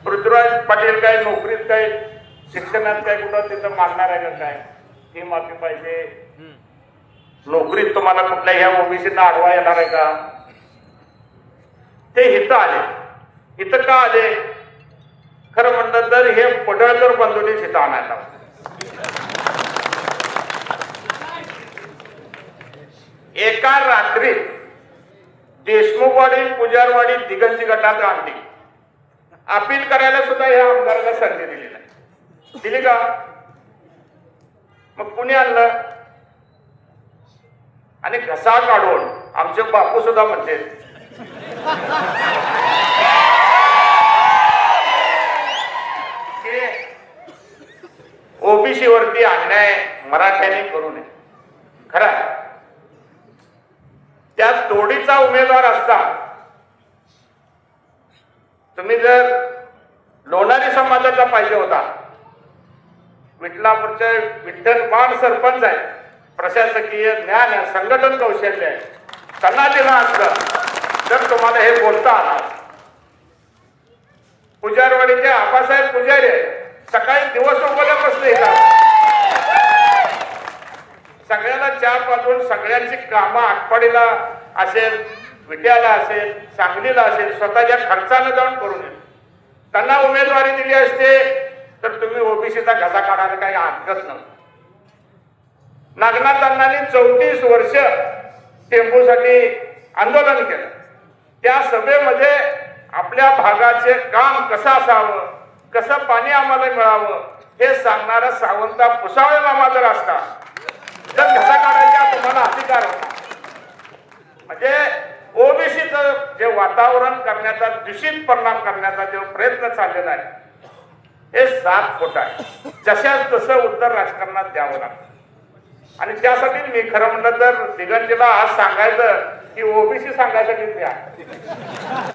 पृथ्वीराज पाटील काय नोकरीत काय शिक्षणात काय कुठं तिथं मागणार आहे का काय ही माफी पाहिजे? नोकरीत तुम्हाला कुठल्या ह्या ओबीसीना अडवा येणार आहे का? ते इथं आले. इथं का आले? खरं म्हणलं तर हे पडळकर बंधूंनी इथं आणायला. एका रात्री देशमुखवाडी पुजारवाडी दिगंजी गटात आणली. अपील करायला सुद्धा या आमदाराला संधी दिली नाही. दिली का? मग कुणी आणलं? आणि घसा काढून आमचे बापू सुद्धा म्हणते ओबीसी वरती अन्याय मराठ्यांनी करू नये. खरं त्या तोडीचा उमेदवार असता तुम्ही जर लोणारी समाजाचा पाहिजे होता, विठलापूरचे विठ्ठल बाण सरपंच आहे, प्रशासकीय ज्ञान आहे, संघटन कौशल्य आहे, त्यांना दिलं असतं तर तुम्हाला हे बोलता आलं. पुजारवाडीचे आबासाहेब पुजारी सकाळी दिवस उगवल्यापासून येतात, सगळ्याला चहा पाजून सगळ्यांची कामं आटपाडीला असेल, विट्याला असेल, सांगलीला असेल, स्वतःच्या खर्चानं जाऊन करून येत. त्यांना उमेदवारी दिली असते तर तुम्ही ओबीसीचा घसा काढायला काही हरकत नव्हतं. नागनाथ अण्णांनी 34 वर्ष टेंबूसाठी आंदोलन केलं. त्या सभेमध्ये आपल्या भागाचे काम कसं असावं, कसं पाणी आम्हाला मिळावं हे सांगणारा सावंता पुसावळे मामा जर असता तर घसा काढायचा तुम्हाला अधिकार होता. म्हणजे ओबीसीचं जे वातावरण करण्याचा, दूषित परिणाम करण्याचा जो प्रयत्न चाललेला आहे हे 7 खोट आहे. जशाच तसं उत्तर राजकारणात द्यावं लागतं. आणि त्यासाठी मी खरं म्हणलं तर दिगंजीला आज सांगायचं की ओबीसी सांगायसाठी मी आहे.